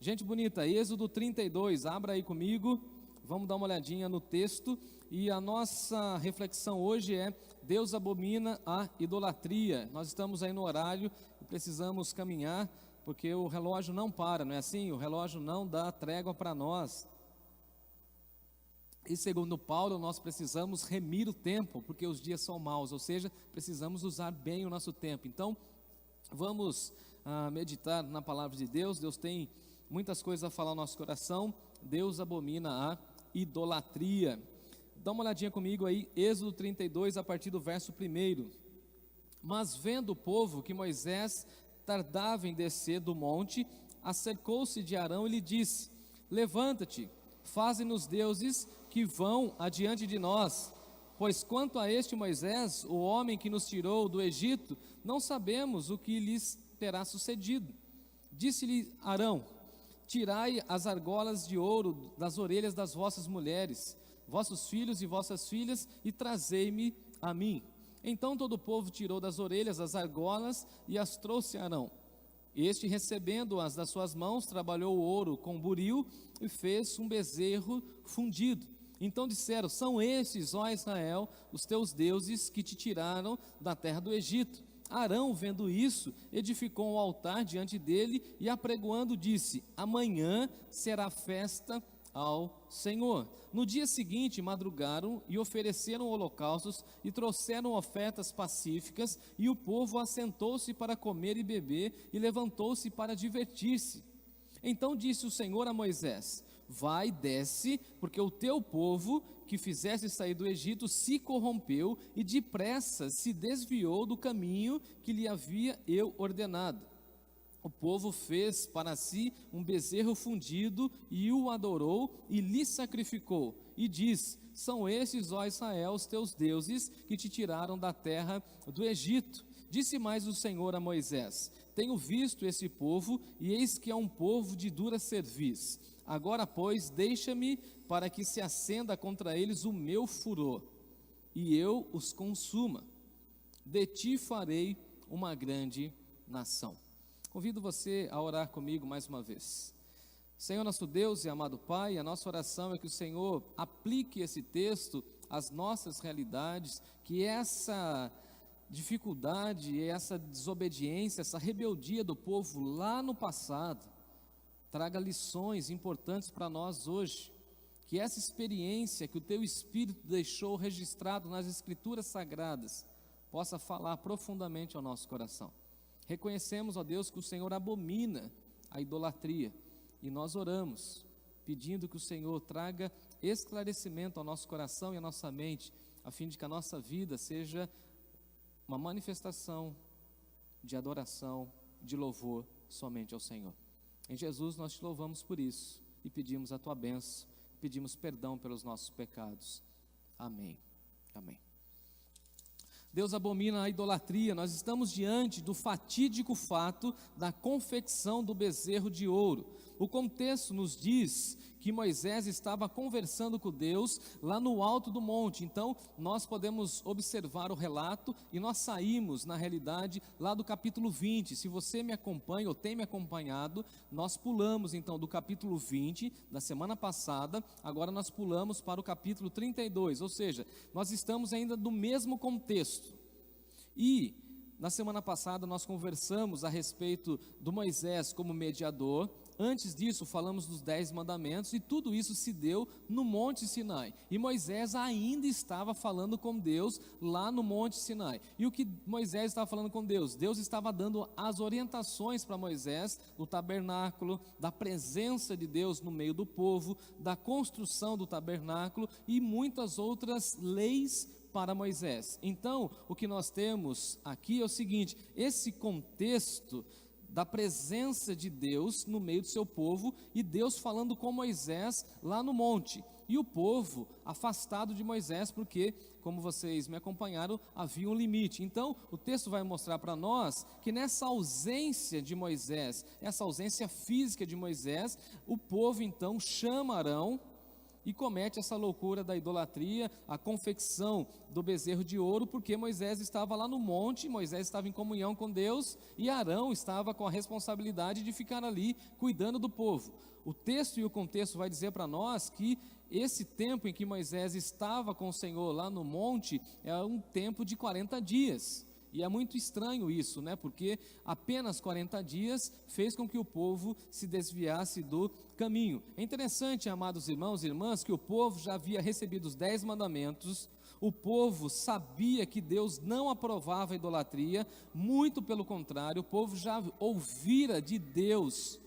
Gente bonita, Êxodo 32, abra aí comigo, vamos dar uma olhadinha no texto. E a nossa reflexão hoje é: Deus abomina a idolatria. Nós estamos aí no horário e precisamos caminhar, porque o relógio não para, não é assim? O relógio não dá trégua para nós. E segundo Paulo, nós precisamos remir o tempo, porque os dias são maus, ou seja, precisamos usar bem o nosso tempo. Então, vamos meditar na palavra de Deus. Deus tem muitas coisas a falar no nosso coração. Deus abomina a idolatria. Dá uma olhadinha comigo aí, Êxodo 32, a partir do verso 1. Mas vendo o povo que Moisés tardava em descer do monte, acercou-se de Arão e lhe disse: levanta-te, faze-nos deuses que vão adiante de nós, pois quanto a este Moisés, o homem que nos tirou do Egito, não sabemos o que lhes terá sucedido. Disse-lhe Arão: tirai as argolas de ouro das orelhas das vossas mulheres, vossos filhos e vossas filhas, e trazei-me a mim. Então todo o povo tirou das orelhas as argolas e as trouxe a Arão. Este, recebendo-as das suas mãos, trabalhou o ouro com buril e fez um bezerro fundido. Então disseram: são estes, ó Israel, os teus deuses que te tiraram da terra do Egito. Arão, vendo isso, edificou um altar diante dele e, apregoando, disse: amanhã será festa ao Senhor. No dia seguinte madrugaram e ofereceram holocaustos e trouxeram ofertas pacíficas, e o povo assentou-se para comer e beber e levantou-se para divertir-se. Então disse o Senhor a Moisés: vai, desce, porque o teu povo que fizeste sair do Egito se corrompeu e depressa se desviou do caminho que lhe havia eu ordenado. O povo fez para si um bezerro fundido e o adorou e lhe sacrificou. E diz: são estes, ó Israel, os teus deuses que te tiraram da terra do Egito. Disse mais o Senhor a Moisés: tenho visto esse povo, e eis que é um povo de dura cerviz. Agora, pois, deixa-me para que se acenda contra eles o meu furor, e eu os consuma. De ti farei uma grande nação. Convido você a orar comigo mais uma vez. Senhor nosso Deus e amado Pai, a nossa oração é que o Senhor aplique esse texto às nossas realidades, que essa dificuldade, essa desobediência, essa rebeldia do povo lá no passado, traga lições importantes para nós hoje. Que essa experiência que o Teu Espírito deixou registrado nas Escrituras Sagradas possa falar profundamente ao nosso coração. Reconhecemos, ó Deus, que o Senhor abomina a idolatria, e nós oramos, pedindo que o Senhor traga esclarecimento ao nosso coração e à nossa mente, a fim de que a nossa vida seja uma manifestação de adoração, de louvor somente ao Senhor. Em Jesus nós te louvamos por isso, e pedimos a tua bênção, pedimos perdão pelos nossos pecados. Amém. Amém. Deus abomina a idolatria. Nós estamos diante do fatídico fato da confecção do bezerro de ouro. O contexto nos diz que Moisés estava conversando com Deus lá no alto do monte. Então nós podemos observar o relato, e nós saímos na realidade lá do capítulo 20. Se você me acompanha ou tem me acompanhado, nós pulamos então do capítulo 20 da semana passada, agora nós pulamos para o capítulo 32, ou seja, nós estamos ainda no mesmo contexto. E na semana passada nós conversamos a respeito do Moisés como mediador. Antes disso falamos dos 10 mandamentos, e tudo isso se deu no Monte Sinai, e Moisés ainda estava falando com Deus lá no Monte Sinai. E o que Moisés estava falando com Deus? Deus estava dando as orientações para Moisés do tabernáculo, da presença de Deus no meio do povo, da construção do tabernáculo e muitas outras leis para Moisés. Então o que nós temos aqui é o seguinte: esse contexto da presença de Deus no meio do seu povo, e Deus falando com Moisés lá no monte, e o povo afastado de Moisés, porque, como vocês me acompanharam, havia um limite. Então o texto vai mostrar para nós que nessa ausência de Moisés, essa ausência física de Moisés, o povo então chama Arão, e comete essa loucura da idolatria, a confecção do bezerro de ouro, porque Moisés estava lá no monte, Moisés estava em comunhão com Deus, e Arão estava com a responsabilidade de ficar ali cuidando do povo. O texto e o contexto vai dizer para nós que esse tempo em que Moisés estava com o Senhor lá no monte é um tempo de 40 dias. E é muito estranho isso, né? Porque apenas 40 dias fez com que o povo se desviasse do caminho. É interessante, amados irmãos e irmãs, que o povo já havia recebido os 10 mandamentos, o povo sabia que Deus não aprovava a idolatria, muito pelo contrário, o povo já ouvira de Deus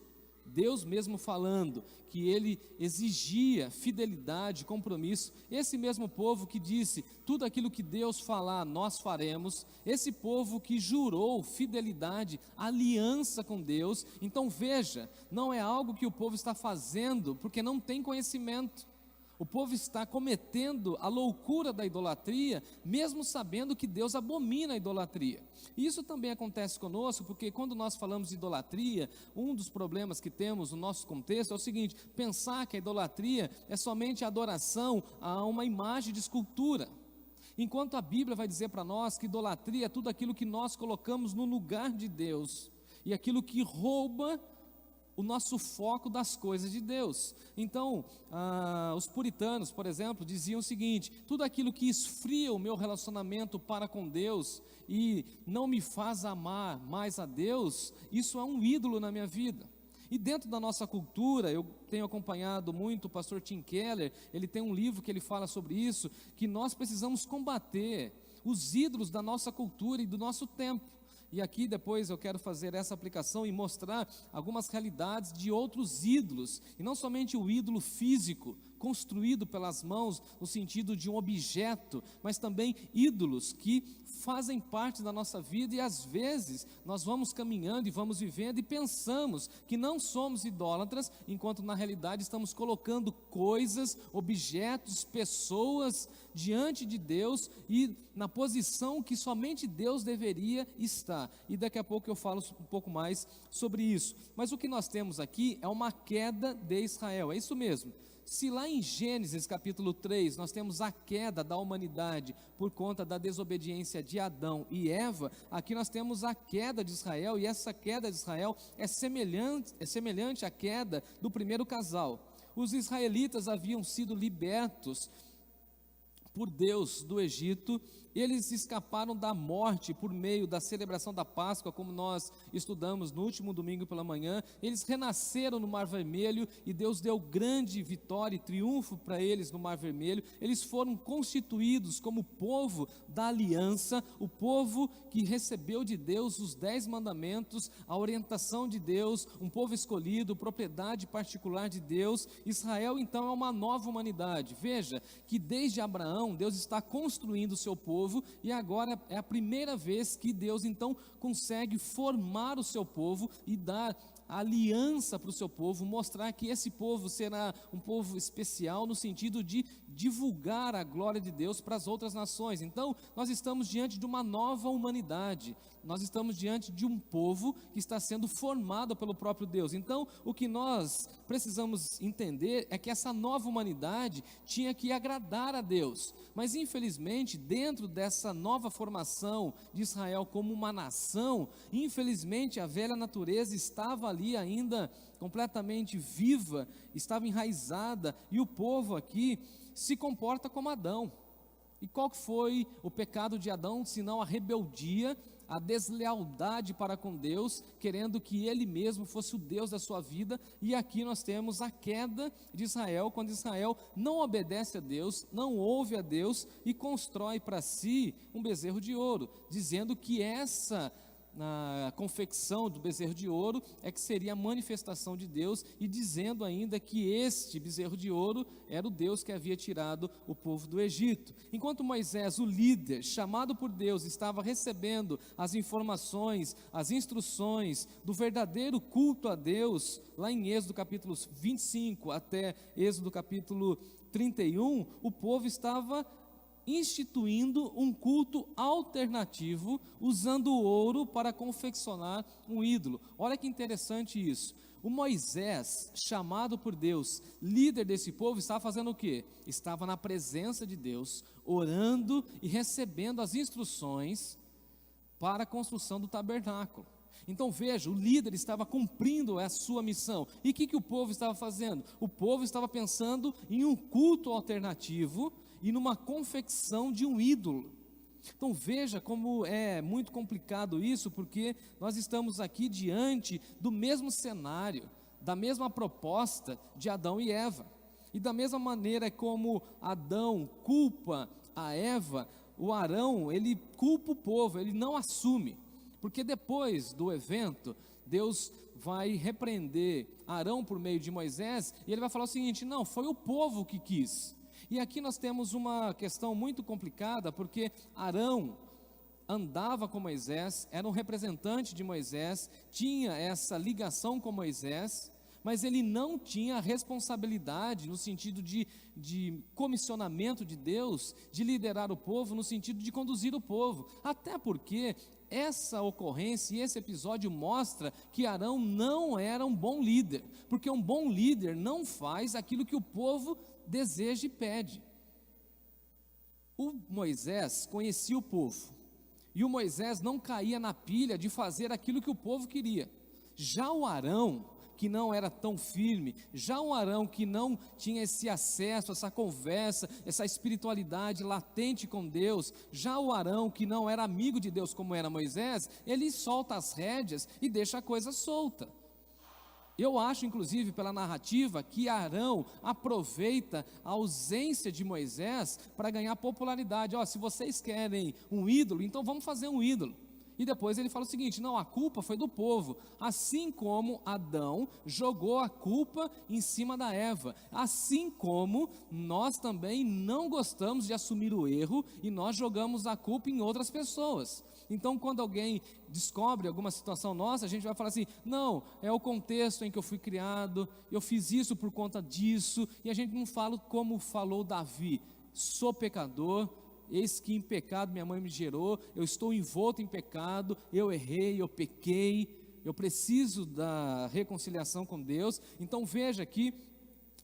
mesmo falando, que ele exigia fidelidade, compromisso. Esse mesmo povo que disse, tudo aquilo que Deus falar, nós faremos. Esse povo que jurou fidelidade, aliança com Deus. Então veja, não é algo que o povo está fazendo porque não tem conhecimento. O povo está cometendo a loucura da idolatria, mesmo sabendo que Deus abomina a idolatria. E isso também acontece conosco, porque quando nós falamos de idolatria, um dos problemas que temos no nosso contexto é o seguinte: pensar que a idolatria é somente a adoração a uma imagem de escultura. Enquanto a Bíblia vai dizer para nós que idolatria é tudo aquilo que nós colocamos no lugar de Deus, e aquilo que rouba o nosso foco das coisas de Deus. Então, os puritanos, por exemplo, diziam o seguinte: tudo aquilo que esfria o meu relacionamento para com Deus e não me faz amar mais a Deus, isso é um ídolo na minha vida. E dentro da nossa cultura, eu tenho acompanhado muito o pastor Tim Keller, ele tem um livro que ele fala sobre isso, que nós precisamos combater os ídolos da nossa cultura e do nosso tempo. E aqui depois eu quero fazer essa aplicação e mostrar algumas realidades de outros ídolos, e não somente o ídolo físico, construído pelas mãos no sentido de um objeto, mas também ídolos que fazem parte da nossa vida, e às vezes nós vamos caminhando e vamos vivendo e pensamos que não somos idólatras, enquanto na realidade estamos colocando coisas, objetos, pessoas diante de Deus e na posição que somente Deus deveria estar. E daqui a pouco eu falo um pouco mais sobre isso. Mas o que nós temos aqui é uma queda de Israel, é isso mesmo. Se lá em Gênesis capítulo 3 nós temos a queda da humanidade por conta da desobediência de Adão e Eva, aqui nós temos a queda de Israel, e essa queda de Israel é semelhante à queda do primeiro casal. Os israelitas haviam sido libertos por Deus do Egito, eles escaparam da morte por meio da celebração da Páscoa, como nós estudamos no último domingo pela manhã. Eles renasceram no Mar Vermelho e Deus deu grande vitória e triunfo para eles no Mar Vermelho. Eles foram constituídos como povo da aliança, o povo que recebeu de Deus os 10 mandamentos, a orientação de Deus, um povo escolhido, propriedade particular de Deus. Israel então é uma nova humanidade. Veja que desde Abraão Deus está construindo o seu povo, e agora é a primeira vez que Deus então consegue formar o seu povo e dar aliança para o seu povo, mostrar que esse povo será um povo especial no sentido de divulgar a glória de Deus para as outras nações. Então nós estamos diante de uma nova humanidade, nós estamos diante de um povo que está sendo formado pelo próprio Deus. Então o que nós precisamos entender é que essa nova humanidade tinha que agradar a Deus, mas infelizmente dentro dessa nova formação de Israel como uma nação, infelizmente a velha natureza estava ali ainda completamente viva, estava enraizada, e o povo aqui se comporta como Adão. E qual foi o pecado de Adão, senão a rebeldia, a deslealdade para com Deus, querendo que ele mesmo fosse o Deus da sua vida? E aqui nós temos a queda de Israel, quando Israel não obedece a Deus, não ouve a Deus e constrói para si um bezerro de ouro, dizendo que essa na confecção do bezerro de ouro é que seria a manifestação de Deus, e dizendo ainda que este bezerro de ouro era o Deus que havia tirado o povo do Egito. Enquanto Moisés, o líder chamado por Deus, estava recebendo as informações, as instruções do verdadeiro culto a Deus, lá em Êxodo capítulo 25 até Êxodo capítulo 31, o povo estava instituindo um culto alternativo, usando o ouro para confeccionar um ídolo. Olha que interessante isso. O Moisés, chamado por Deus, líder desse povo, estava fazendo o quê? Estava na presença de Deus, orando e recebendo as instruções para a construção do tabernáculo. Então veja, o líder estava cumprindo a sua missão. E o que o povo estava fazendo? O povo estava pensando em um culto alternativo e numa confecção de um ídolo. Então veja como é muito complicado isso, porque nós estamos aqui diante do mesmo cenário, da mesma proposta de Adão e Eva. E da mesma maneira como Adão culpa a Eva, o Arão, ele culpa o povo, ele não assume. Porque depois do evento, Deus vai repreender Arão por meio de Moisés, e ele vai falar o seguinte: não, foi o povo que quis. E aqui nós temos uma questão muito complicada, porque Arão andava com Moisés, era um representante de Moisés, tinha essa ligação com Moisés, mas ele não tinha a responsabilidade no sentido de comissionamento de Deus, de liderar o povo, no sentido de conduzir o povo, até porque essa ocorrência e esse episódio mostra que Arão não era um bom líder, porque um bom líder não faz aquilo que o povo deseja e pede. O Moisés conhecia o povo, e o Moisés não caía na pilha de fazer aquilo que o povo queria. Já o Arão, que não era tão firme, já o Arão que não tinha esse acesso, essa conversa, essa espiritualidade latente com Deus, já o Arão que não era amigo de Deus como era Moisés, ele solta as rédeas e deixa a coisa solta. Eu acho, inclusive, pela narrativa, que Arão aproveita a ausência de Moisés para ganhar popularidade. Se vocês querem um ídolo, então vamos fazer um ídolo. E depois ele fala o seguinte: não, a culpa foi do povo, assim como Adão jogou a culpa em cima da Eva, assim como nós também não gostamos de assumir o erro e nós jogamos a culpa em outras pessoas. Então, quando alguém descobre alguma situação nossa, a gente vai falar assim: não, é o contexto em que eu fui criado, eu fiz isso por conta disso, e a gente não fala como falou Davi: sou pecador, eis que em pecado minha mãe me gerou, eu estou envolto em pecado, eu errei, eu pequei, eu preciso da reconciliação com Deus. Então veja aqui,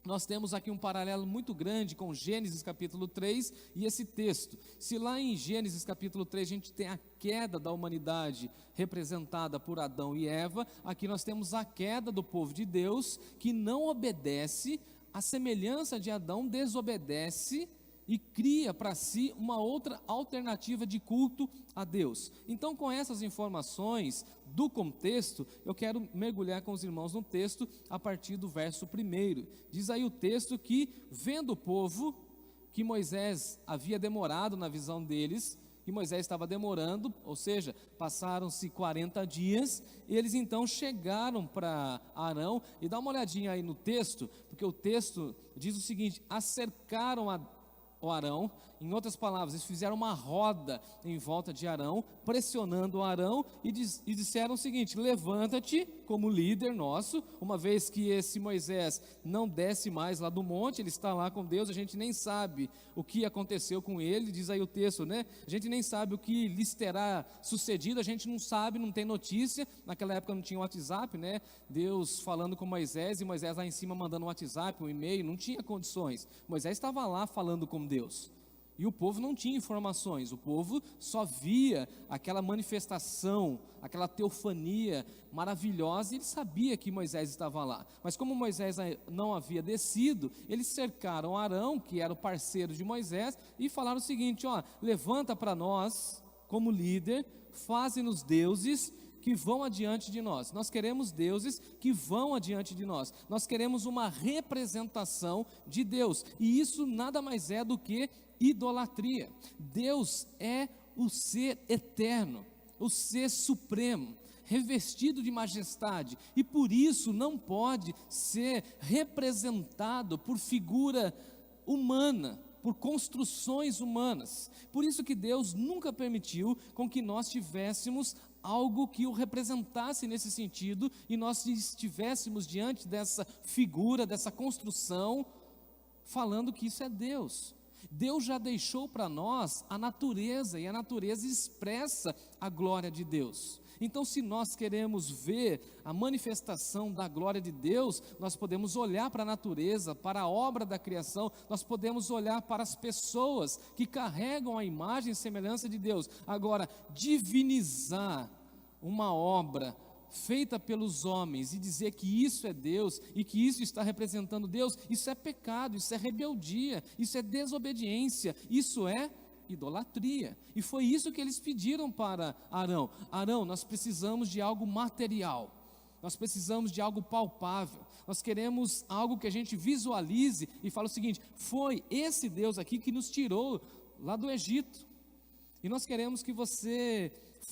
nós temos aqui um paralelo muito grande com Gênesis capítulo 3 e esse texto. Se lá em Gênesis capítulo 3 a gente tem a queda da humanidade representada por Adão e Eva, aqui nós temos a queda do povo de Deus que não obedece, à semelhança de Adão, desobedece e cria para si uma outra alternativa de culto a Deus. Então, com essas informações do contexto, eu quero mergulhar com os irmãos no texto a partir do verso 1. Diz aí o texto que, vendo o povo que Moisés havia demorado na visão deles, que Moisés estava demorando, ou seja, passaram-se 40 dias, eles então chegaram para Arão, e dá uma olhadinha aí no texto, porque o texto diz o seguinte: acercaram o Arão, em outras palavras, eles fizeram uma roda em volta de Arão, pressionando o Arão e disseram o seguinte: levanta-te como líder nosso, uma vez que esse Moisés não desce mais lá do monte, ele está lá com Deus, a gente nem sabe o que aconteceu com ele, diz aí o texto, né? A gente nem sabe o que lhes terá sucedido, a gente não sabe, não tem notícia, naquela época não tinha WhatsApp, né? Deus falando com Moisés e Moisés lá em cima mandando um WhatsApp, um e-mail, não tinha condições. Moisés estava lá falando com Deus. E o povo não tinha informações, o povo só via aquela manifestação, aquela teofania maravilhosa, e ele sabia que Moisés estava lá. Mas como Moisés não havia descido, eles cercaram Arão, que era o parceiro de Moisés, e falaram o seguinte: levanta para nós, como líder, faze-nos deuses que vão adiante de nós. Nós queremos deuses que vão adiante de nós. Nós queremos uma representação de Deus. E isso nada mais é do que idolatria. Deus é o ser eterno, o ser supremo, revestido de majestade, e por isso não pode ser representado por figura humana, por construções humanas. Por isso que Deus nunca permitiu com que nós tivéssemos algo que o representasse nesse sentido, e nós estivéssemos diante dessa figura, dessa construção, falando que isso é Deus. Deus já deixou para nós a natureza, e a natureza expressa a glória de Deus. Então, se nós queremos ver a manifestação da glória de Deus, nós podemos olhar para a natureza, para a obra da criação, nós podemos olhar para as pessoas que carregam a imagem e semelhança de Deus. Agora, divinizar uma obra feita pelos homens e dizer que isso é Deus e que isso está representando Deus, isso é pecado, isso é rebeldia, isso é desobediência, isso é idolatria. E foi isso que eles pediram para Arão. Arão, nós precisamos de algo material, nós precisamos de algo palpável, nós queremos algo que a gente visualize e fale o seguinte: foi esse Deus aqui que nos tirou lá do Egito, e nós queremos que você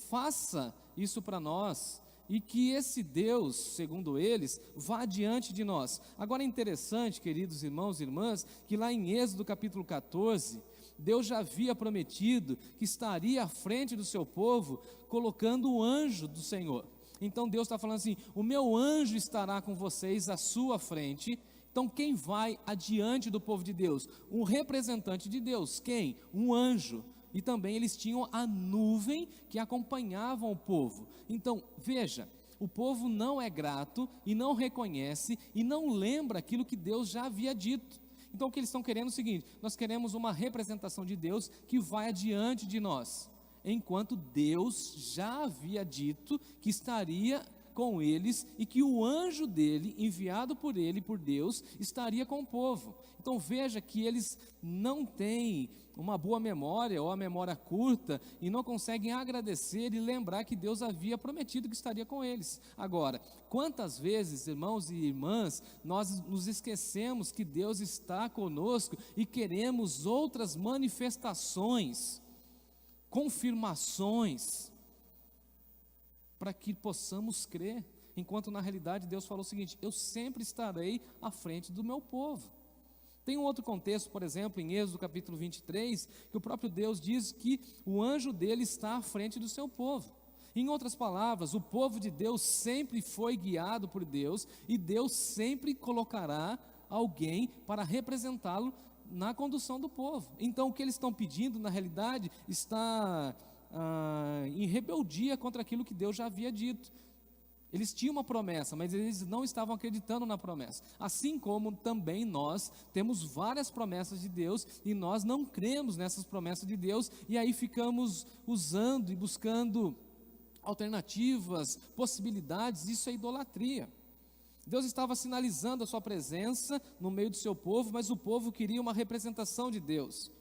faça isso para nós, e que esse Deus, segundo eles, vá diante de nós. Agora é interessante, queridos irmãos e irmãs, que lá em Êxodo capítulo 14, Deus já havia prometido que estaria à frente do seu povo, colocando o anjo do Senhor. Então Deus está falando assim: o meu anjo estará com vocês à sua frente. Então quem vai adiante do povo de Deus? Um representante de Deus. Quem? Um anjo. E também eles tinham a nuvem que acompanhavam o povo. Então veja, o povo não é grato e não reconhece e não lembra aquilo que Deus já havia dito. Então o que eles estão querendo é o seguinte: nós queremos uma representação de Deus que vai adiante de nós, enquanto Deus já havia dito que estaria com eles e que o anjo dele, enviado por ele, por Deus, estaria com o povo. Então veja que eles não têm uma boa memória ou a memória curta e não conseguem agradecer e lembrar que Deus havia prometido que estaria com eles. Agora, quantas vezes, irmãos e irmãs, nós nos esquecemos que Deus está conosco e queremos outras manifestações, confirmações, para que possamos crer, enquanto na realidade Deus falou o seguinte: eu sempre estarei à frente do meu povo. Tem um outro contexto, por exemplo, em Êxodo capítulo 23, que o próprio Deus diz que o anjo dele está à frente do seu povo. Em outras palavras, o povo de Deus sempre foi guiado por Deus, e Deus sempre colocará alguém para representá-lo na condução do povo. Então o que eles estão pedindo, na realidade, está em rebeldia contra aquilo que Deus já havia dito. Eles tinham uma promessa, mas eles não estavam acreditando na promessa. Assim como também nós temos várias promessas de Deus e nós não cremos nessas promessas de Deus, e aí ficamos usando e buscando alternativas, possibilidades. Isso é idolatria. Deus estava sinalizando a sua presença no meio do seu povo, mas o povo queria uma representação de Deus,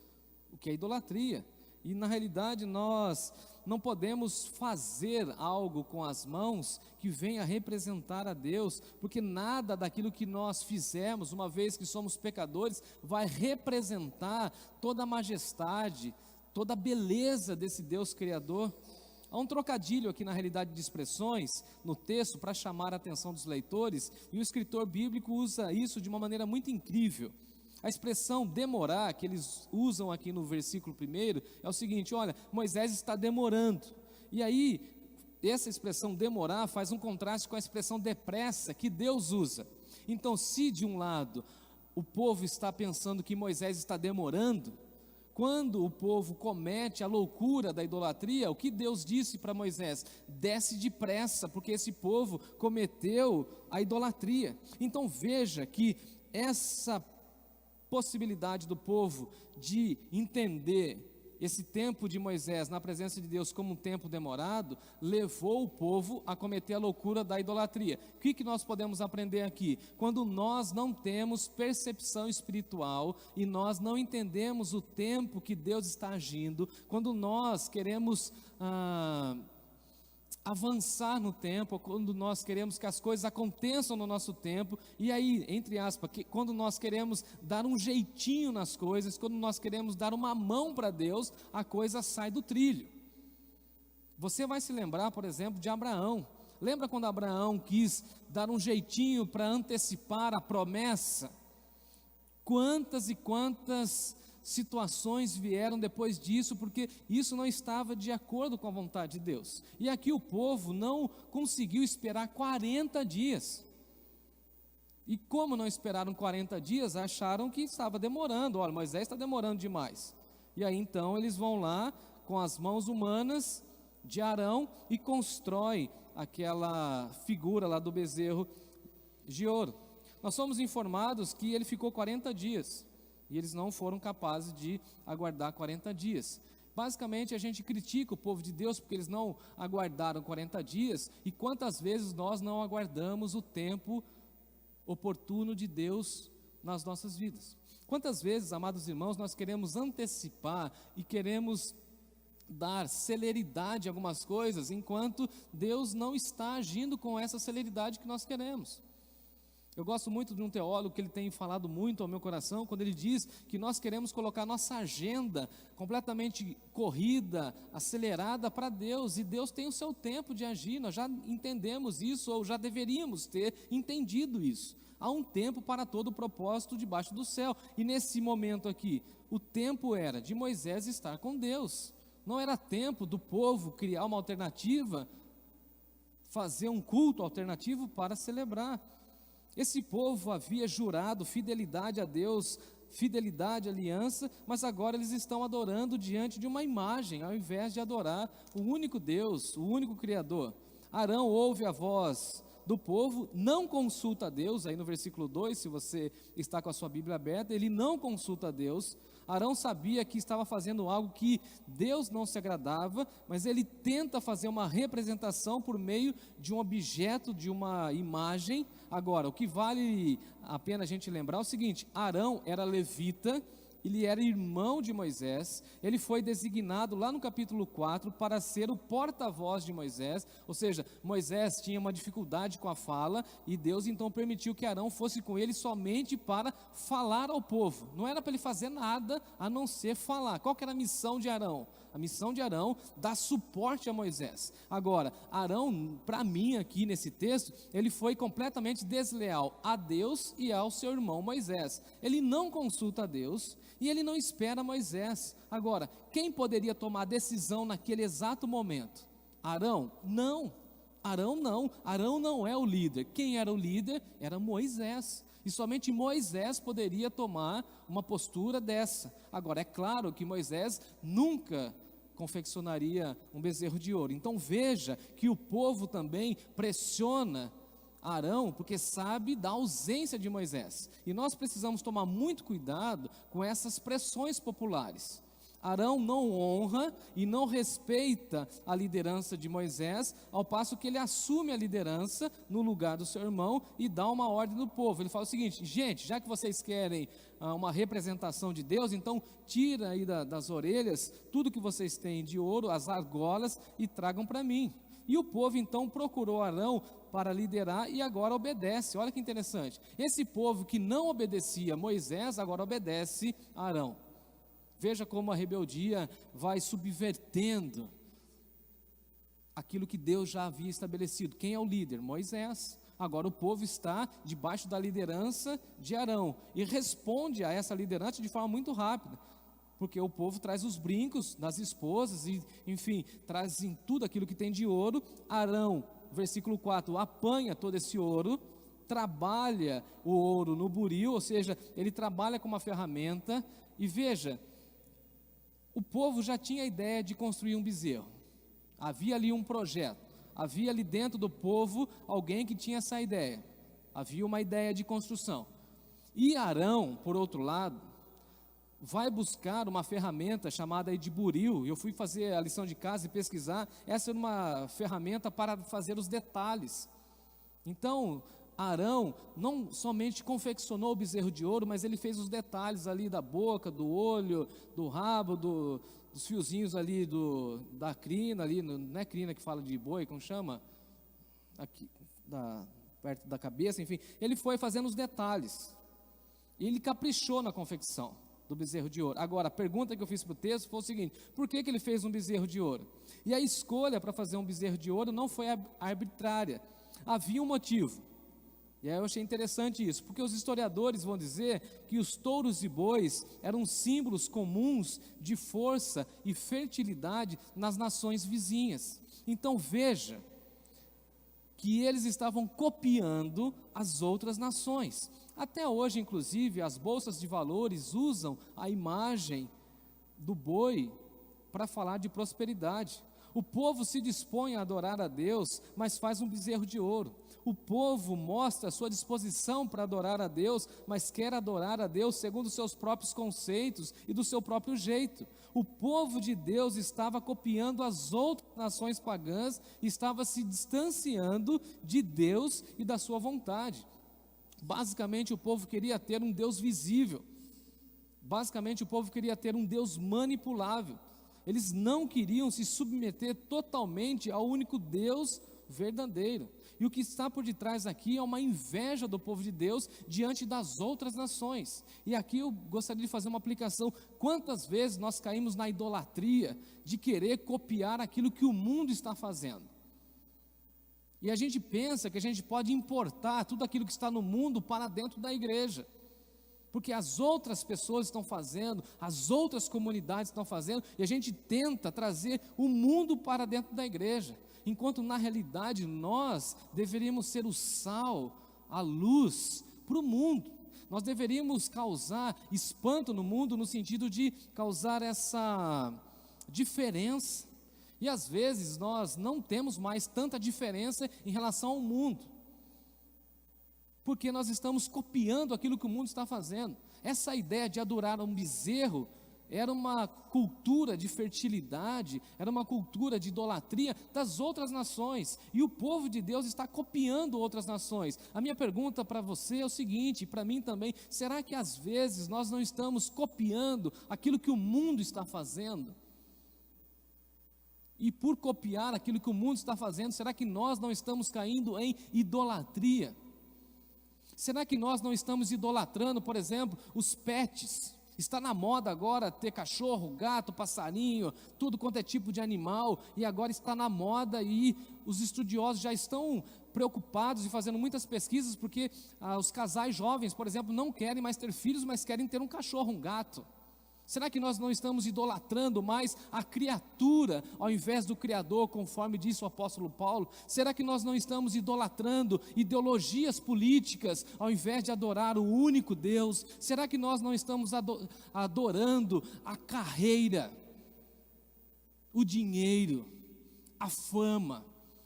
o que é idolatria. E na realidade nós não podemos fazer algo com as mãos que venha representar a Deus, porque nada daquilo que nós fizemos, uma vez que somos pecadores, vai representar toda a majestade, toda a beleza desse Deus Criador. Há um trocadilho aqui na realidade de expressões no texto para chamar a atenção dos leitores, e o escritor bíblico usa isso de uma maneira muito incrível. A expressão demorar, que eles usam aqui no versículo 1, é o seguinte: olha, Moisés está demorando. E aí, essa expressão demorar faz um contraste com a expressão depressa, que Deus usa. Então, se de um lado o povo está pensando que Moisés está demorando, quando o povo comete a loucura da idolatria, o que Deus disse para Moisés? Desce depressa, porque esse povo cometeu a idolatria. Então veja que essa possibilidade do povo de entender esse tempo de Moisés na presença de Deus como um tempo demorado, levou o povo a cometer a loucura da idolatria. O que nós podemos aprender aqui? Quando nós não temos percepção espiritual e nós não entendemos o tempo que Deus está agindo, quando nós queremos avançar no tempo, quando nós queremos que as coisas aconteçam no nosso tempo, e aí, entre aspas, quando nós queremos dar um jeitinho nas coisas, quando nós queremos dar uma mão para Deus, a coisa sai do trilho. Você vai se lembrar, por exemplo, de Abraão. Lembra quando Abraão quis dar um jeitinho para antecipar a promessa? Quantas e quantas situações vieram depois disso, porque isso não estava de acordo com a vontade de Deus. E aqui o povo não conseguiu esperar 40 dias. E como não esperaram 40 dias, acharam que estava demorando. Olha, Moisés está demorando demais. E aí então eles vão lá com as mãos humanas de Arão e constrói aquela figura lá do bezerro de ouro. Nós somos informados que ele ficou 40 dias e eles não foram capazes de aguardar 40 dias. Basicamente a gente critica o povo de Deus porque eles não aguardaram 40 dias, e quantas vezes nós não aguardamos o tempo oportuno de Deus nas nossas vidas. Quantas vezes, amados irmãos, nós queremos antecipar e queremos dar celeridade a algumas coisas, enquanto Deus não está agindo com essa celeridade que nós queremos. Eu gosto muito de um teólogo que ele tem falado muito ao meu coração, quando ele diz que nós queremos colocar nossa agenda completamente corrida, acelerada para Deus, e Deus tem o seu tempo de agir. Nós já entendemos isso, ou já deveríamos ter entendido isso. Há um tempo para todo o propósito debaixo do céu, e nesse momento aqui, o tempo era de Moisés estar com Deus. Não era tempo do povo criar uma alternativa, fazer um culto alternativo para celebrar. Esse povo havia jurado fidelidade a Deus, fidelidade à aliança, mas agora eles estão adorando diante de uma imagem, ao invés de adorar o único Deus, o único Criador. Arão ouve a voz do povo, não consulta a Deus, aí no versículo 2, se você está com a sua Bíblia aberta, ele não consulta a Deus. Arão sabia que estava fazendo algo que Deus não se agradava, mas ele tenta fazer uma representação por meio de um objeto, de uma imagem. Agora, o que vale a pena a gente lembrar é o seguinte: Arão era levita, ele era irmão de Moisés, ele foi designado lá no capítulo 4 para ser o porta-voz de Moisés, ou seja, Moisés tinha uma dificuldade com a fala, e Deus então permitiu que Arão fosse com ele somente para falar ao povo. Não era para ele fazer nada a não ser falar. Qual que era a missão de Arão? A missão de Arão, dar suporte a Moisés. Agora, Arão, para mim aqui nesse texto, ele foi completamente desleal a Deus e ao seu irmão Moisés. Ele não consulta a Deus e ele não espera Moisés. Agora, quem poderia tomar a decisão naquele exato momento? Arão? Não. Arão não. Arão não é o líder. Quem era o líder? Era Moisés. E somente Moisés poderia tomar uma postura dessa. Agora, é claro que Moisés nunca confeccionaria um bezerro de ouro. Então veja que o povo também pressiona Arão, porque sabe da ausência de Moisés. E nós precisamos tomar muito cuidado com essas pressões populares. Arão não honra e não respeita a liderança de Moisés, ao passo que ele assume a liderança no lugar do seu irmão e dá uma ordem do povo. Ele fala o seguinte: gente, já que vocês querem uma representação de Deus, então tira aí das orelhas tudo que vocês têm de ouro, as argolas, e tragam para mim. E o povo então procurou Arão para liderar e agora obedece. Olha que interessante, esse povo que não obedecia a Moisés, agora obedece a Arão. Veja como a rebeldia vai subvertendo aquilo que Deus já havia estabelecido. Quem é o líder? Moisés. Agora o povo está debaixo da liderança de Arão e responde a essa liderança de forma muito rápida, porque o povo traz os brincos das esposas e, enfim, trazem tudo aquilo que tem de ouro. Arão, versículo 4, apanha todo esse ouro, trabalha o ouro no buril, ou seja, ele trabalha com uma ferramenta. E veja, o povo já tinha a ideia de construir um bezerro. Havia ali um projeto. Havia ali dentro do povo alguém que tinha essa ideia. Havia uma ideia de construção. E Arão, por outro lado, vai buscar uma ferramenta chamada de buril. Eu fui fazer a lição de casa e pesquisar. Essa era uma ferramenta para fazer os detalhes. Então, Arão não somente confeccionou o bezerro de ouro, mas ele fez os detalhes ali da boca, do olho, do rabo, dos fiozinhos ali da crina, ali, não é crina que fala de boi, como chama? Aqui, perto da cabeça, enfim. Ele foi fazendo os detalhes. E ele caprichou na confecção do bezerro de ouro. Agora, a pergunta que eu fiz para o texto foi o seguinte: por que ele fez um bezerro de ouro? E a escolha para fazer um bezerro de ouro não foi arbitrária. Havia um motivo. E aí eu achei interessante isso, porque os historiadores vão dizer que os touros e bois eram símbolos comuns de força e fertilidade nas nações vizinhas. Então veja, que eles estavam copiando as outras nações. Até hoje, inclusive, as bolsas de valores usam a imagem do boi para falar de prosperidade. O povo se dispõe a adorar a Deus, mas faz um bezerro de ouro. O povo mostra a sua disposição para adorar a Deus, mas quer adorar a Deus segundo os seus próprios conceitos e do seu próprio jeito. O povo de Deus estava copiando as outras nações pagãs, estava se distanciando de Deus e da sua vontade. Basicamente, o povo queria ter um Deus visível. Basicamente, o povo queria ter um Deus manipulável. Eles não queriam se submeter totalmente ao único Deus verdadeiro. E o que está por detrás aqui é uma inveja do povo de Deus diante das outras nações. E aqui eu gostaria de fazer uma aplicação. Quantas vezes nós caímos na idolatria de querer copiar aquilo que o mundo está fazendo? E a gente pensa que a gente pode importar tudo aquilo que está no mundo para dentro da igreja. Porque as outras pessoas estão fazendo, as outras comunidades estão fazendo, e a gente tenta trazer o mundo para dentro da igreja, enquanto na realidade nós deveríamos ser o sal, a luz para o mundo. Nós deveríamos causar espanto no mundo no sentido de causar essa diferença. E às vezes nós não temos mais tanta diferença em relação ao mundo, porque nós estamos copiando aquilo que o mundo está fazendo. Essa ideia de adorar um bezerro era uma cultura de fertilidade, era uma cultura de idolatria das outras nações, e o povo de Deus está copiando outras nações. A minha pergunta para você é o seguinte, para mim também: será que às vezes nós não estamos copiando aquilo que o mundo está fazendo? E por copiar aquilo que o mundo está fazendo, será que nós não estamos caindo em idolatria? Será que nós não estamos idolatrando, por exemplo, os pets? Está na moda agora ter cachorro, gato, passarinho, tudo quanto é tipo de animal, e agora está na moda, e os estudiosos já estão preocupados e fazendo muitas pesquisas, porque os casais jovens, por exemplo, não querem mais ter filhos, mas querem ter um cachorro, um gato. Será que nós não estamos idolatrando mais a criatura ao invés do Criador, conforme disse o apóstolo Paulo? Será que nós não estamos idolatrando ideologias políticas ao invés de adorar o único Deus? Será que nós não estamos adorando a carreira, o dinheiro, a fama,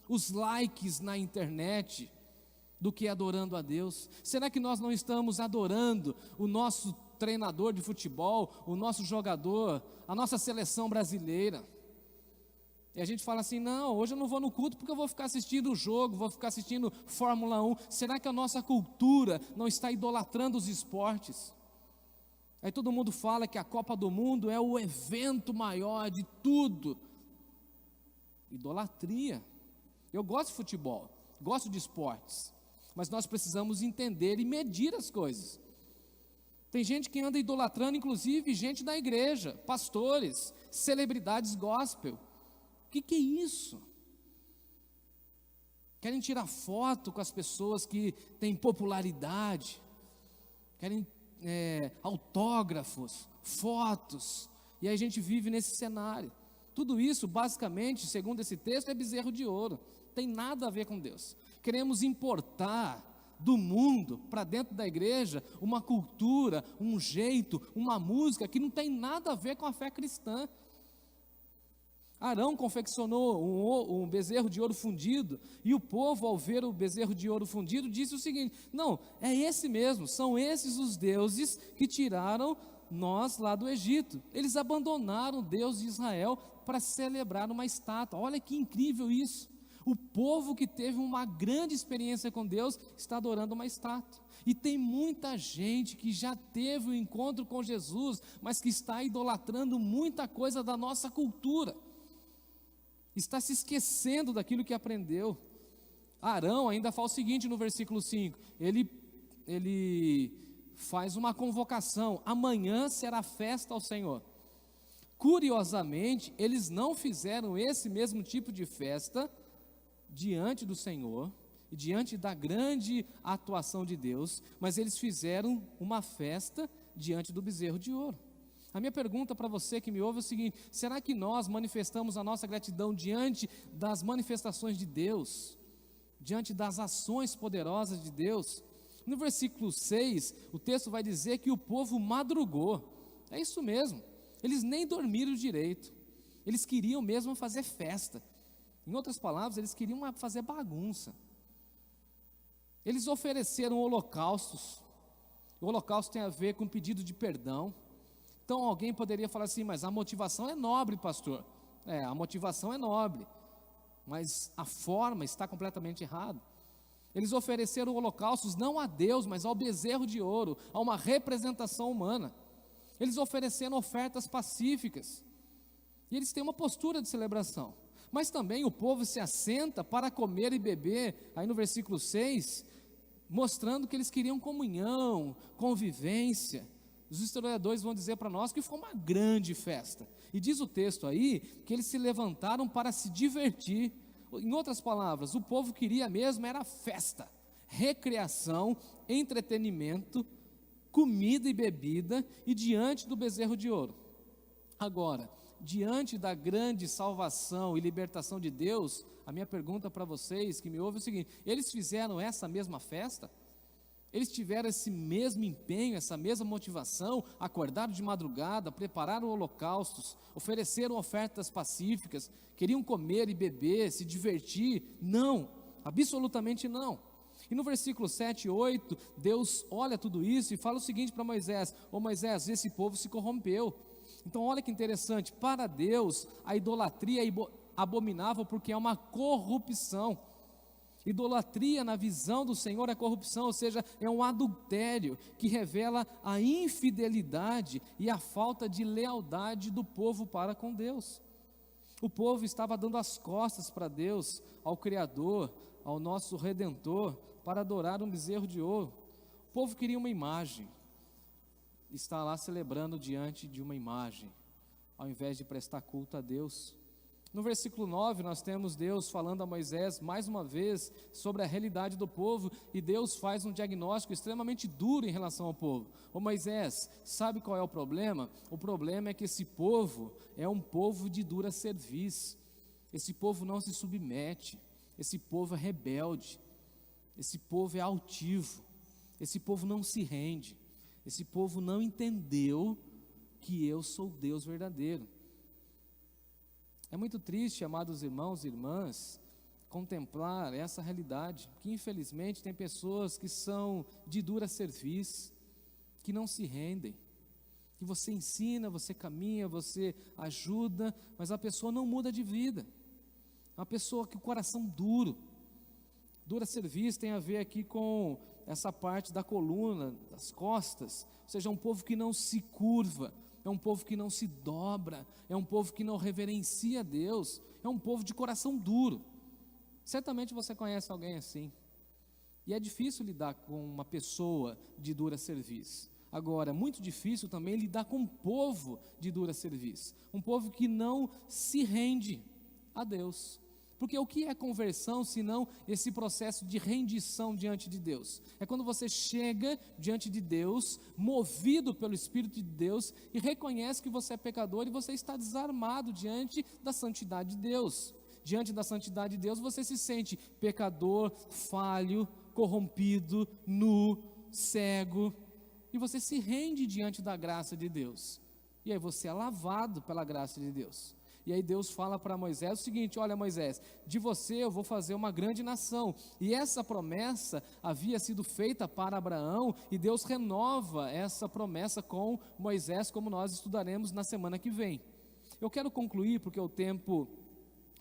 os likes na internet, do que adorando a Deus? Será que nós não estamos adorando o nosso treinador de futebol, o nosso jogador, a nossa seleção brasileira? E a gente fala assim: não, hoje eu não vou no culto porque eu vou ficar assistindo o jogo, vou ficar assistindo Fórmula 1. Será que a nossa cultura não está idolatrando os esportes? Aí todo mundo fala que a Copa do Mundo é o evento maior de tudo. Idolatria. Eu gosto de futebol, gosto de esportes, mas nós precisamos entender e medir as coisas. Tem gente que anda idolatrando, inclusive gente da igreja, pastores, celebridades gospel. O que é isso? Querem tirar foto com as pessoas que têm popularidade, querem autógrafos, fotos, e aí a gente vive nesse cenário. Tudo isso, basicamente, segundo esse texto, é bezerro de ouro, tem nada a ver com Deus. Queremos importar do mundo para dentro da igreja uma cultura, um jeito, uma música que não tem nada a ver com a fé cristã. Arão confeccionou um bezerro de ouro fundido, e o povo, ao ver o bezerro de ouro fundido, disse o seguinte: não, é esse mesmo, são esses os deuses que tiraram nós lá do Egito. Eles abandonaram o Deus de Israel para celebrar uma estátua. Olha que incrível isso. O povo que teve uma grande experiência com Deus está adorando uma estátua. E tem muita gente que já teve um encontro com Jesus, mas que está idolatrando muita coisa da nossa cultura, está se esquecendo daquilo que aprendeu. Arão ainda fala o seguinte no versículo 5, ele faz uma convocação: amanhã será festa ao Senhor. Curiosamente, eles não fizeram esse mesmo tipo de festa diante do Senhor, e diante da grande atuação de Deus, mas eles fizeram uma festa diante do bezerro de ouro. A minha pergunta para você que me ouve é o seguinte: será que nós manifestamos a nossa gratidão diante das manifestações de Deus, diante das ações poderosas de Deus. No versículo 6, o texto vai dizer que o povo madrugou. É isso mesmo, eles nem dormiram direito, eles queriam mesmo fazer festa. Em outras palavras, eles queriam fazer bagunça. Eles ofereceram holocaustos. O holocausto tem a ver com pedido de perdão. Então alguém poderia falar assim, mas a motivação é nobre, pastor. A motivação é nobre, mas a forma está completamente errada. Eles ofereceram holocaustos não a Deus, mas ao bezerro de ouro, a uma representação humana. Eles ofereceram ofertas pacíficas, e eles têm uma postura de celebração. Mas também o povo se assenta para comer e beber, aí no versículo 6, mostrando que eles queriam comunhão, convivência. Os historiadores vão dizer para nós que foi uma grande festa, e diz o texto aí, que eles se levantaram para se divertir. Em outras palavras, o povo queria mesmo era festa, recreação, entretenimento, comida e bebida, e diante do bezerro de ouro. Agora, diante da grande salvação e libertação de Deus, a minha pergunta para vocês que me ouvem é o seguinte: eles fizeram essa mesma festa? Eles tiveram esse mesmo empenho, essa mesma motivação, acordaram de madrugada, prepararam holocaustos, ofereceram ofertas pacíficas, queriam comer e beber, se divertir? Não, absolutamente não. E no versículo 7 e 8, Deus olha tudo isso e fala o seguinte para Moisés: ô Moisés, esse povo se corrompeu. Então olha que interessante, para Deus a idolatria é abominável porque é uma corrupção. Idolatria na visão do Senhor é corrupção, ou seja, é um adultério que revela a infidelidade e a falta de lealdade do povo para com Deus. O povo estava dando as costas para Deus, ao Criador, ao nosso Redentor, para adorar um bezerro de ouro. O povo queria uma imagem, está lá celebrando diante de uma imagem, ao invés de prestar culto a Deus. No versículo 9 nós temos Deus falando a Moisés mais uma vez sobre a realidade do povo, e Deus faz um diagnóstico extremamente duro em relação ao povo. Ô Moisés, sabe qual é o problema? O problema é que esse povo é um povo de dura cerviz, esse povo não se submete, esse povo é rebelde, esse povo é altivo, esse povo não se rende, esse povo não entendeu que eu sou Deus verdadeiro. É muito triste, amados irmãos e irmãs, contemplar essa realidade, que infelizmente tem pessoas que são de dura cerviz, que não se rendem, que você ensina, você caminha, você ajuda, mas a pessoa não muda de vida. Uma pessoa que o coração duro, dura cerviz tem a ver aqui com essa parte da coluna, das costas, ou seja, um povo que não se curva, é um povo que não se dobra, é um povo que não reverencia Deus, é um povo de coração duro. Certamente você conhece alguém assim, e é difícil lidar com uma pessoa de dura cerviz. Agora, é muito difícil também lidar com um povo de dura cerviz, um povo que não se rende a Deus. Porque o que é conversão, senão esse processo de rendição diante de Deus? É quando você chega diante de Deus, movido pelo Espírito de Deus, e reconhece que você é pecador e você está desarmado diante da santidade de Deus. Diante da santidade de Deus, você se sente pecador, falho, corrompido, nu, cego, e você se rende diante da graça de Deus. E aí você é lavado pela graça de Deus. E aí Deus fala para Moisés o seguinte: olha Moisés, de você eu vou fazer uma grande nação. E essa promessa havia sido feita para Abraão, e Deus renova essa promessa com Moisés, como nós estudaremos na semana que vem. Eu quero concluir, porque o tempo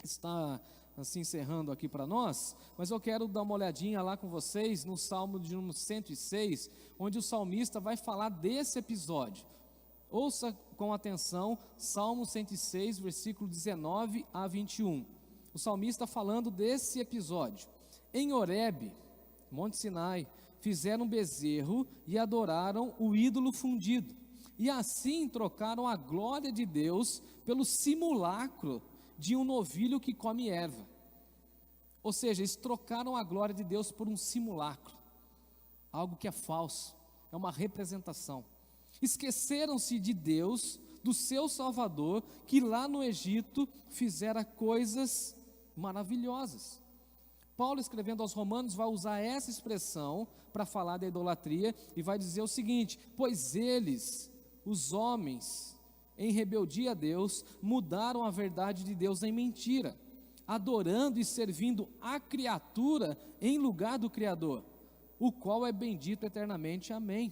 está se encerrando aqui para nós, mas eu quero dar uma olhadinha lá com vocês no Salmo de número 106, onde o salmista vai falar desse episódio. Ouça com atenção, Salmo 106, versículo 19 a 21. O salmista falando desse episódio. Em Horebe, Monte Sinai, fizeram um bezerro e adoraram o ídolo fundido. E assim trocaram a glória de Deus pelo simulacro de um novilho que come erva. Ou seja, eles trocaram a glória de Deus por um simulacro, algo que é falso, é uma representação. Esqueceram-se de Deus, do seu Salvador, que lá no Egito fizera coisas maravilhosas. Paulo, escrevendo aos Romanos, vai usar essa expressão para falar da idolatria e vai dizer o seguinte: pois eles, os homens, em rebeldia a Deus, mudaram a verdade de Deus em mentira, adorando e servindo a criatura em lugar do Criador, o qual é bendito eternamente. Amém.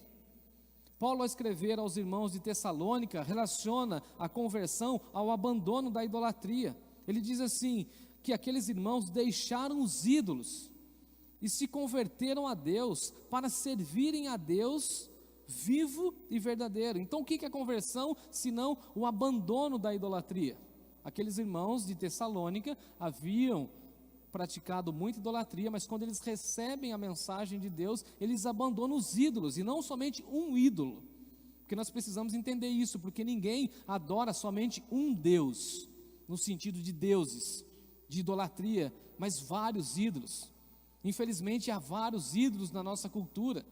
Paulo, ao escrever aos irmãos de Tessalônica, relaciona a conversão ao abandono da idolatria. Ele diz assim, que aqueles irmãos deixaram os ídolos e se converteram a Deus para servirem a Deus vivo e verdadeiro. Então o que é a conversão, senão o abandono da idolatria? Aqueles irmãos de Tessalônica haviam praticado muita idolatria, mas quando eles recebem a mensagem de Deus, eles abandonam os ídolos, e não somente um ídolo, porque nós precisamos entender isso, porque ninguém adora somente um Deus, no sentido de deuses, de idolatria, mas vários ídolos. Infelizmente há vários ídolos na nossa cultura,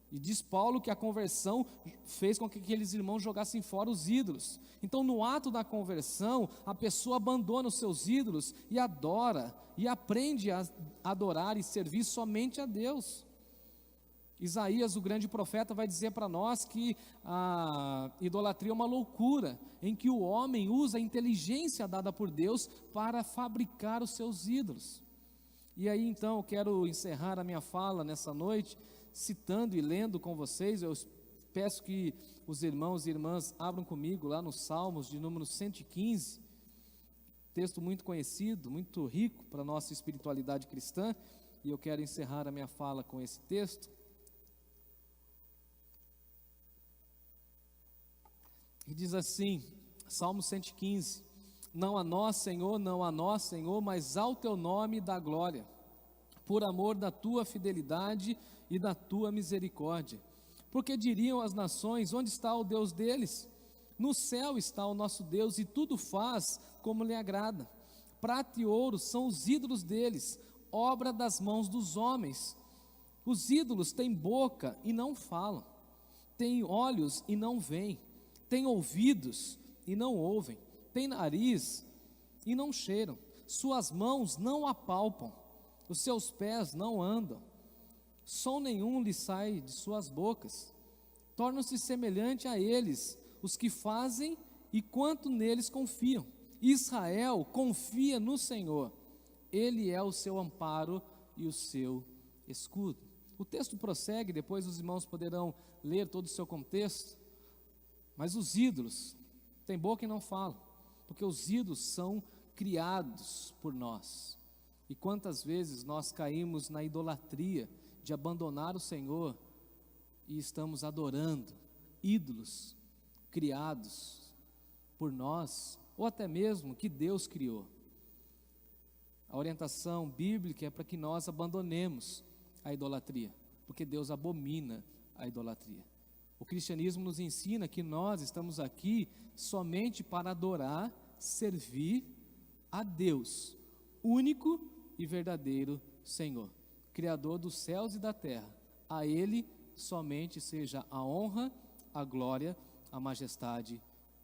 e diz Paulo que a conversão fez com que aqueles irmãos jogassem fora os ídolos. Então, no ato da conversão, a pessoa abandona os seus ídolos e adora, e aprende a adorar e servir somente a Deus. Isaías, o grande profeta, vai dizer para nós que a idolatria é uma loucura, em que o homem usa a inteligência dada por Deus para fabricar os seus ídolos. E aí então eu quero encerrar a minha fala nessa noite, citando e lendo com vocês. Eu peço que os irmãos e irmãs abram comigo lá nos Salmos de número 115, texto muito conhecido, muito rico para a nossa espiritualidade cristã, e eu quero encerrar a minha fala com esse texto. E diz assim, Salmo 115, não a nós, Senhor, não a nós, Senhor, mas ao teu nome dá glória, por amor da tua fidelidade e da tua misericórdia. Porque diriam as nações, onde está o Deus deles? No céu está o nosso Deus, e tudo faz como lhe agrada. Prata e ouro são os ídolos deles, obra das mãos dos homens. Os ídolos têm boca e não falam, têm olhos e não veem, têm ouvidos e não ouvem, têm nariz e não cheiram, suas mãos não apalpam, os seus pés não andam, som nenhum lhe sai de suas bocas. Tornam-se semelhante a eles os que fazem e quanto neles confiam. Israel confia no Senhor, Ele é o seu amparo e o seu escudo. O texto prossegue, depois os irmãos poderão ler todo o seu contexto. Mas os ídolos têm boca e não falam, porque os ídolos são criados por nós. E quantas vezes nós caímos na idolatria de abandonar o Senhor e estamos adorando ídolos criados por nós, ou até mesmo que Deus criou. A orientação bíblica é para que nós abandonemos a idolatria, porque Deus abomina a idolatria. O cristianismo nos ensina que nós estamos aqui somente para adorar, servir a Deus, único e verdadeiro Senhor, Criador dos céus e da terra. A Ele somente seja a honra, a glória, a majestade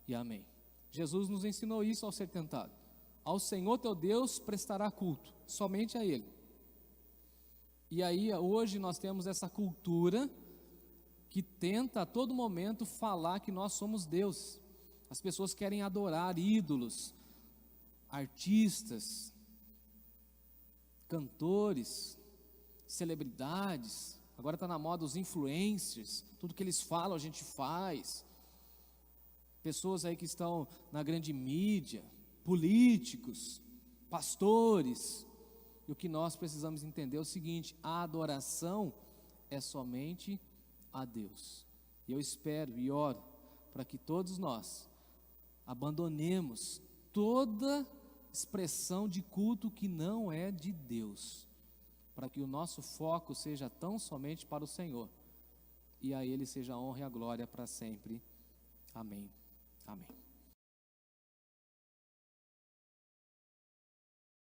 e amém. Jesus nos ensinou isso ao ser tentado. Ao Senhor teu Deus prestará culto, somente a Ele. E aí hoje nós temos essa cultura que tenta a todo momento falar que nós somos Deus. As pessoas querem adorar ídolos, artistas, cantores, celebridades. Agora está na moda os influencers, tudo que eles falam a gente faz. Pessoas aí que estão na grande mídia, políticos, pastores. E o que nós precisamos entender é o seguinte: a adoração é somente a Deus. E eu espero e oro para que todos nós abandonemos toda expressão de culto que não é de Deus, para que o nosso foco seja tão somente para o Senhor, e a Ele seja a honra e a glória para sempre. Amém. Amém.